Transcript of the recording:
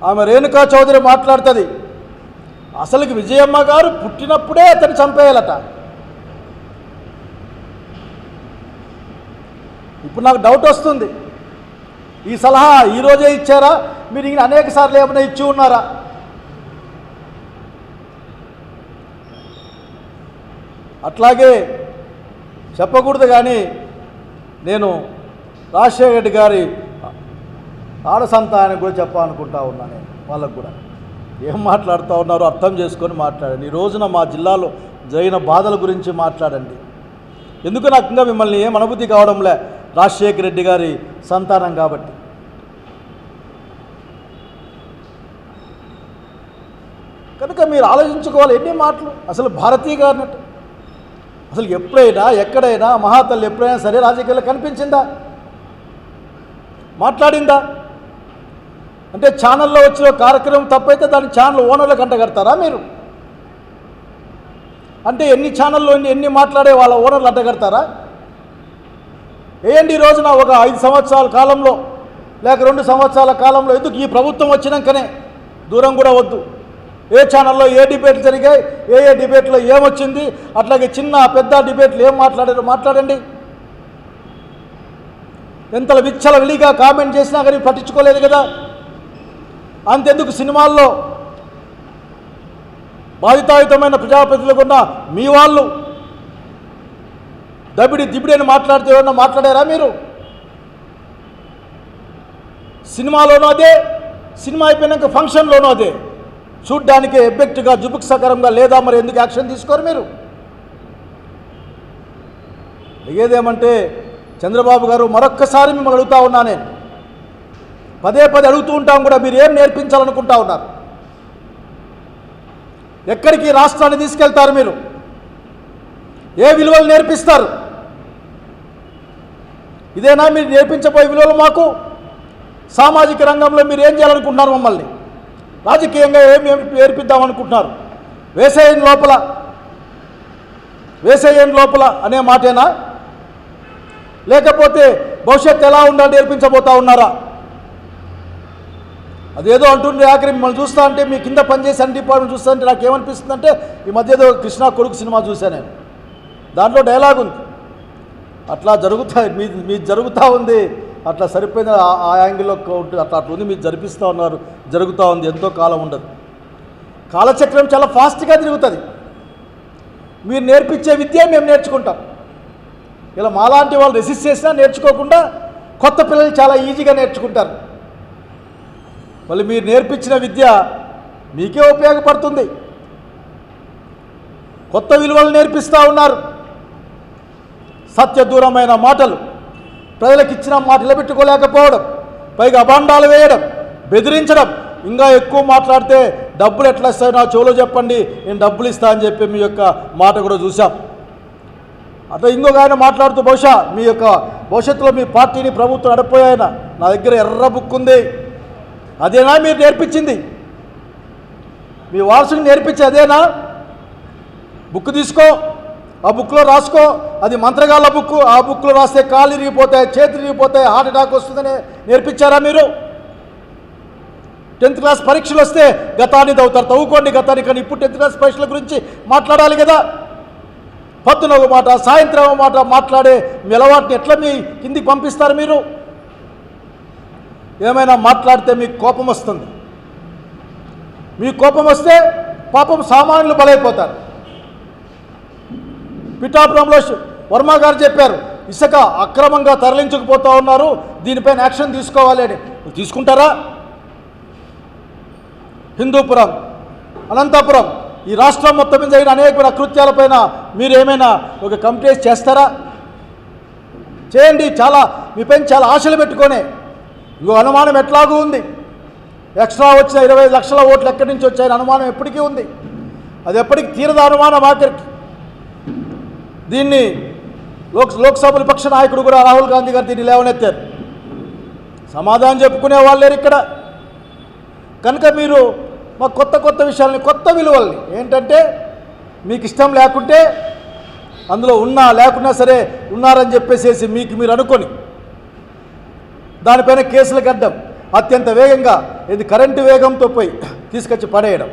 ఆమె రేణుకా చౌదరి మాట్లాడుతుంది, అసలుకి విజయమ్మ గారు పుట్టినప్పుడే అతను చంపేయాలట. ఇప్పుడు నాకు డౌట్ వస్తుంది, ఈ సలహా ఈరోజే ఇచ్చారా, మీరు ఇంకా అనేక సార్లు ఏమైనా ఇచ్చి ఉన్నారా? అట్లాగే చెప్పకూడదు కానీ నేను రాజశేఖర రెడ్డి గారి ఆడ సంతానానికి కూడా చెప్పాలనుకుంటా ఉన్నా. నేను వాళ్ళకు కూడా ఏం మాట్లాడుతూ ఉన్నారో అర్థం చేసుకొని మాట్లాడండి. ఈ రోజున మా జిల్లాలో జరిగిన బాధల గురించి మాట్లాడండి. ఎందుకు నాకు ఇంకా మిమ్మల్ని ఏం అనుభూతి కావడంలే, రాజశేఖర రెడ్డి గారి సంతానం కాబట్టి. కనుక మీరు ఆలోచించుకోవాలి ఎన్ని మాటలు. అసలు భారతీయ గారిని అసలు ఎప్పుడైనా ఎక్కడైనా మహాతల్లి ఎప్పుడైనా సరే రాజకీయాల్లో కనిపించిందా, మాట్లాడిందా? అంటే ఛానల్లో వచ్చిన కార్యక్రమం తప్పైతే దాని ఛానల్ ఓనర్లకు అంటగడతారా మీరు? అంటే ఎన్ని ఛానల్లో ఎన్ని మాట్లాడే వాళ్ళ ఓనర్లు అంటగడతారా? ఏంటి ఈ రోజున ఒక 5 సంవత్సరాల కాలంలో లేక 2 సంవత్సరాల కాలంలో ఎందుకు ఈ ప్రభుత్వం వచ్చినాకనే దూరం కూడా వద్దు, ఏ ఛానల్లో ఏ డిబేట్లు జరిగాయి, ఏ డిబేట్లో ఏమొచ్చింది, అట్లాగే చిన్న పెద్ద డిబేట్లు ఏం మాట్లాడారో మాట్లాడండి. ఎంత విచ్చల విలిగా కామెంట్ చేసినా కానీ పట్టించుకోలేదు కదా. అంతెందుకు సినిమాల్లో బాధితాయుతమైన ప్రజాప్రతినిధులకు ఉన్న మీ వాళ్ళు దబిడి దిబిడి అని మాట్లాడితే ఏమన్నా మాట్లాడారా మీరు? సినిమాలోనూ అదే, సినిమా అయిపోయినాక ఫంక్షన్లోనూ అదే, చూడ్డానికి ఎఫెక్ట్గా జుబుక్సకరంగా లేదా మరి ఎందుకు యాక్షన్ తీసుకోరు మీరు? అడిగేదేమంటే చంద్రబాబు గారు మరొక్కసారి మిమ్మల్ని అడుగుతా ఉన్నా, నేను పదే అడుగుతూ ఉంటాం కూడా, మీరు ఏం నేర్పించాలనుకుంటా ఉన్నారు? ఎక్కడికి రాష్ట్రాన్ని తీసుకెళ్తారు మీరు? ఏ విలువలు నేర్పిస్తారు? ఇదేనా మీరు నేర్పించబోయే విలువలు మాకు? సామాజిక రంగంలో మీరు ఏం చేయాలనుకుంటున్నారు? మమ్మల్ని రాజకీయంగా ఏం నేర్పిద్దామనుకుంటున్నారు? వేసేయం లోపల అనే మాటేనా, లేకపోతే భవిష్యత్తు ఎలా ఉండాలి నేర్పించబోతా ఉన్నారా? అదేదో అంటుండే ఆఖరి మిమ్మల్ని చూస్తా అంటే, మీ కింద పనిచేసి అన్ని డిపార్ట్మెంట్ చూస్తా అంటే నాకు ఏమనిపిస్తుందంటే, ఈ మధ్య ఏదో కృష్ణ కొడుకు సినిమా చూశాను నేను, దాంట్లో డైలాగ్ ఉంది, అట్లా మీ జరుగుతూ ఉంది, అట్లా సరిపోయిన ఆ యాంగిల్లో ఉంటుంది, అట్లా ఉంది, మీరు జరిపిస్తూ ఉన్నారు, జరుగుతూ ఉంది, ఎంతో కాలం ఉండదు. కాలచక్రం చాలా ఫాస్ట్గా తిరుగుతుంది. మీరు నేర్పించే విద్య మేము నేర్చుకుంటాం. ఇలా మాలాంటి వాళ్ళు రెసిస్ట్ చేసినా నేర్చుకోకుండా కొత్త పిల్లలు చాలా ఈజీగా నేర్చుకుంటారు. మళ్ళీ మీరు నేర్పించిన విద్య మీకే ఉపయోగపడుతుంది. కొత్త విలువలు నేర్పిస్తూ ఉన్నారు. సత్యదూరమైన మాటలు, ప్రజలకు ఇచ్చిన మాట నిలబెట్టుకోలేకపోవడం, పైగా అభాండాలు వేయడం, బెదిరించడం, ఇంకా ఎక్కువ మాట్లాడితే డబ్బులు ఎట్లా ఇస్తాయో నా చెవులో చెప్పండి, నేను డబ్బులు ఇస్తా అని చెప్పి మీ యొక్క మాట కూడా చూసాం. అట్లా ఇంకొక ఆయన మాట్లాడుతూ బహుశా మీ యొక్క భవిష్యత్తులో మీ పార్టీని ప్రభుత్వం నడిపోయాయన, నా దగ్గర ఎర్ర బుక్ ఉంది, అదేనా మీరు నేర్పించింది? మీ వారసుని నేర్పించి అదేనా? బుక్ తీసుకో, ఆ బుక్లో రాసుకో, అది మంత్రగాళ్ళ బుక్, ఆ బుక్లో రాస్తే కాళ్ళు ఇరిగిపోతాయి, చేతులు ఇరిగిపోతాయి, హార్ట్ అటాక్ వస్తుందని నేర్పించారా మీరు? 10th క్లాస్ పరీక్షలు వస్తే గతాన్ని తవ్వుకోండి గతాన్ని, కానీ ఇప్పుడు 10th క్లాస్ పరీక్షల గురించి మాట్లాడాలి కదా. పొద్దున ఒక మాట, సాయంత్రం ఒక మాట మాట్లాడే మీ అలవాటుని ఎట్లా మీ కిందికి పంపిస్తారు మీరు? ఏమైనా మాట్లాడితే మీకు కోపం వస్తుంది. మీకు కోపం వస్తే పాపం సామాన్యులు బలైపోతారు. పిఠాపురంలో వర్మ గారు చెప్పారు, ఇసుక అక్రమంగా తరలించకపోతూ ఉన్నారు, దీనిపైన యాక్షన్ తీసుకోవాలి అని. తీసుకుంటారా? హిందూపురం, అనంతపురం, ఈ రాష్ట్రం మొత్తం మీద జరిగిన అనేక అకృత్యాలపైన మీరు ఏమైనా ఒక కంప్లైంట్ చేస్తారా? చేయండి. మీపైన చాలా ఆశలు పెట్టుకొని, ఇంకో అనుమానం ఎట్లాగూ ఉంది, ఎక్స్ట్రా వచ్చిన 25 లక్షల ఓట్లు ఎక్కడి నుంచి వచ్చాయని అనుమానం ఎప్పటికీ ఉంది. అది ఎప్పటికీ తీరద అనుమానం ఆఖరికి. దీన్ని లోక్సభ విపక్ష నాయకుడు కూడా రాహుల్ గాంధీ గారు దీన్ని లేవనెత్తారు. సమాధానం చెప్పుకునే వాళ్ళు లేరు ఇక్కడ. కనుక మీరు మా కొత్త విషయాలని, కొత్త విలువల్ని ఏంటంటే, మీకు ఇష్టం లేకుంటే అందులో లేకున్నా సరే ఉన్నారని చెప్పేసేసి మీకు మీరు అనుకొని దానిపైన కేసులు కట్టడం, అత్యంత వేగంగా ఇది కరెంటు వేగంతో పోయి తీసుకొచ్చి పడేయడం.